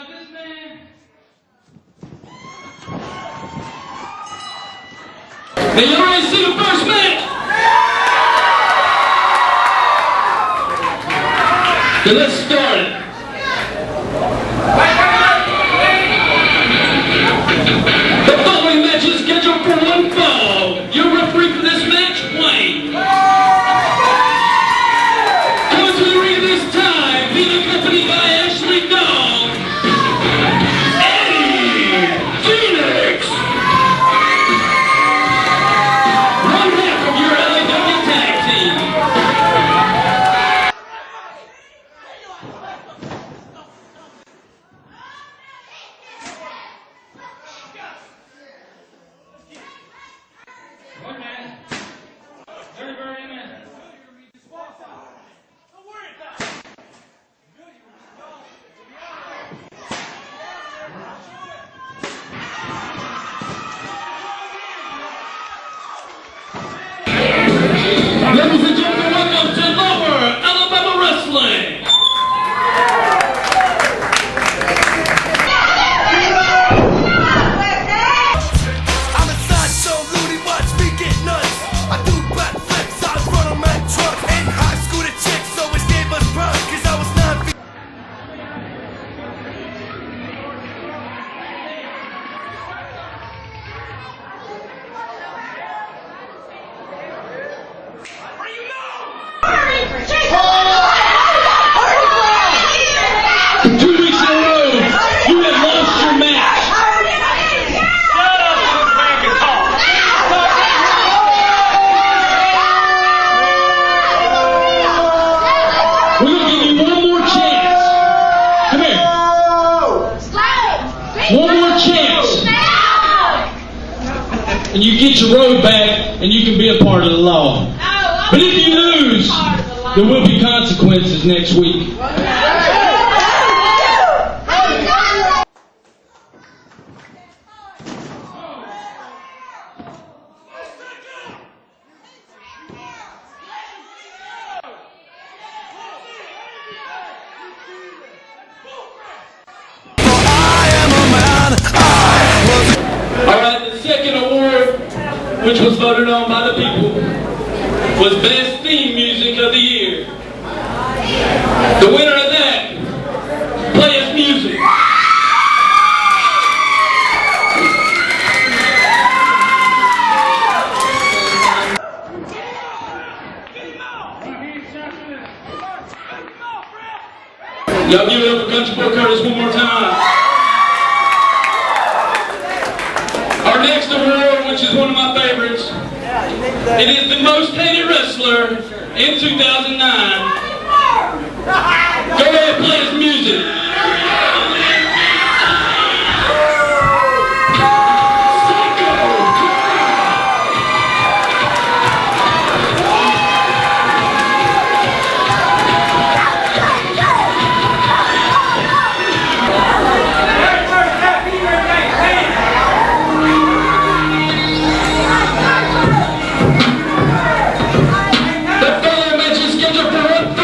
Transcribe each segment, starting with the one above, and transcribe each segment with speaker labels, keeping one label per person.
Speaker 1: this man. Now you ready to see the first match? So let's start it. The following match is scheduled for one fall. Your referee for this match, Wayne. Coming to the ring this time, being accompanied by Ashley Dawn, Eddie Phoenix. One half of your LAW tag team. Ladies and gentlemen, welcome to Lower Alabama Wrestling.
Speaker 2: I'm a sideshow, Looney, watch me get nuts. I do backflips, I run on my truck. In high school, the chicks always gave us run, cause I was 9 feet.
Speaker 1: One more chance, and you get your road back, and you can be a part of the law. But if you lose, there will be consequences next week. Alright, the second award, which was voted on by the people, was Best Theme Music of the Year. The winner of that, Play Us Music. Y'all give it up for Country Boy Curtis one more time. Our next award, which is one of my favorites, it is the most hated wrestler in 2009. Go ahead, play his music. The following match is scheduled for 1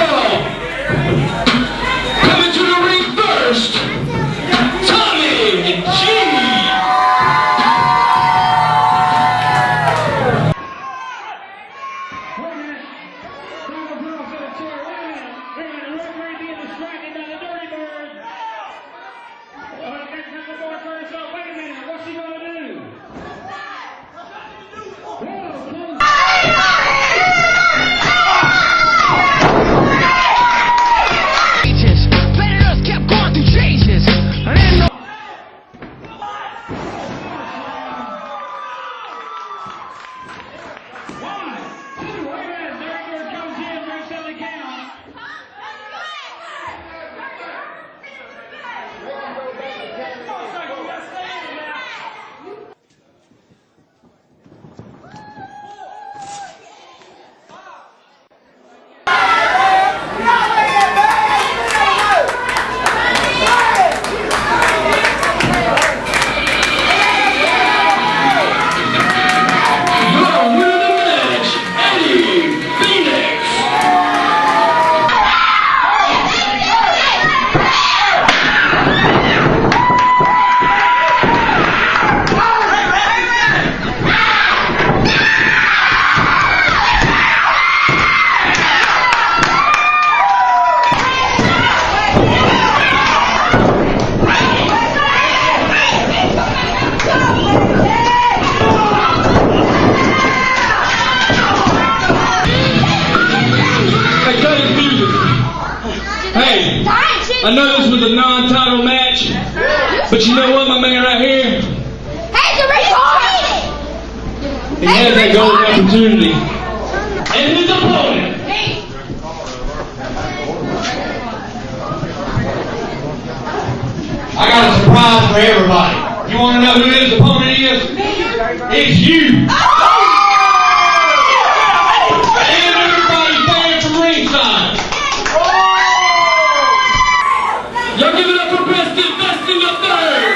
Speaker 1: I know this was a non-title match, but you know what, my man right here? He has that golden opportunity. And his opponent. I got a surprise for everybody. You want to know who his opponent is? It's you. And everybody there from ringside. Y'all give it up for Preston the third.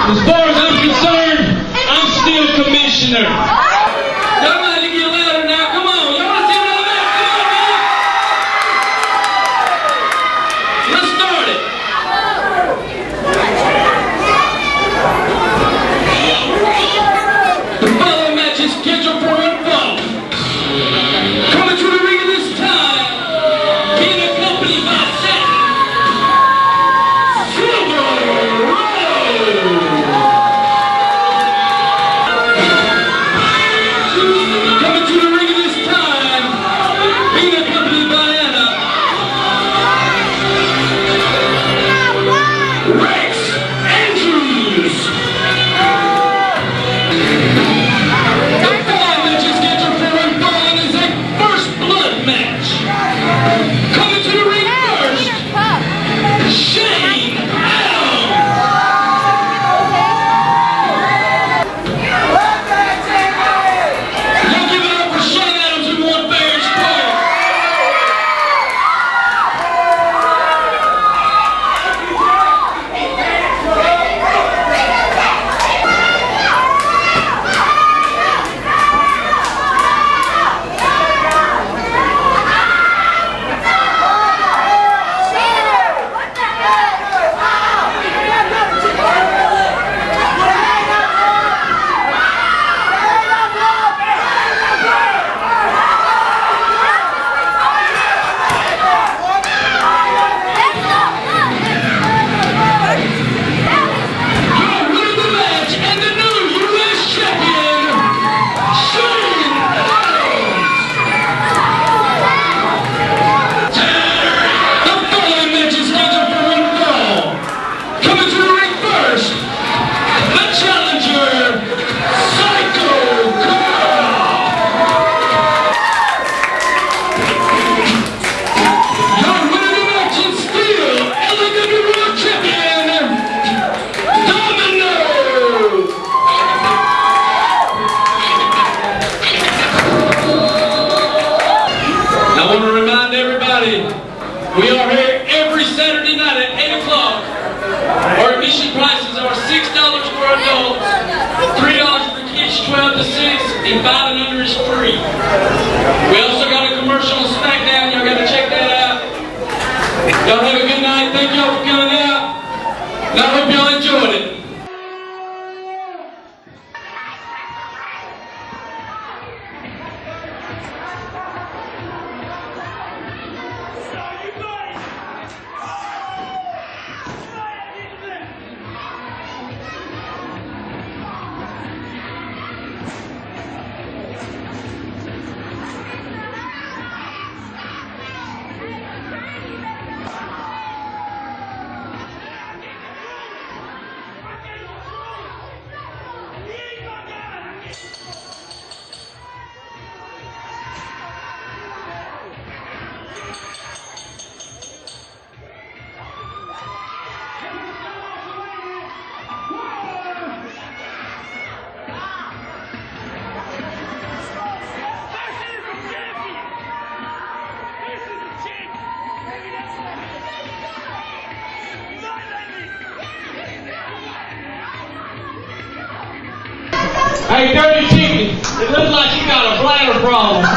Speaker 1: As far as I'm concerned, I'm still commissioner. Y'all might have to get louder now. Come on. Y'all want to see another match? Come on, man. Let's start it. The following match is scheduled for one fall. Coming to the ring at this time, being accompanied by we are here every Saturday night at 8 o'clock. Our admission prices are $6 for adults, $3 for kids 12 to 6, and 5 and under is free. We also got a commercial on SmackDown. Y'all got to check that out. Y'all have a good night. Thank y'all for coming out. And I hope y'all enjoyed it. Hey, Dirty Chicken, it looks like you got a bladder problem.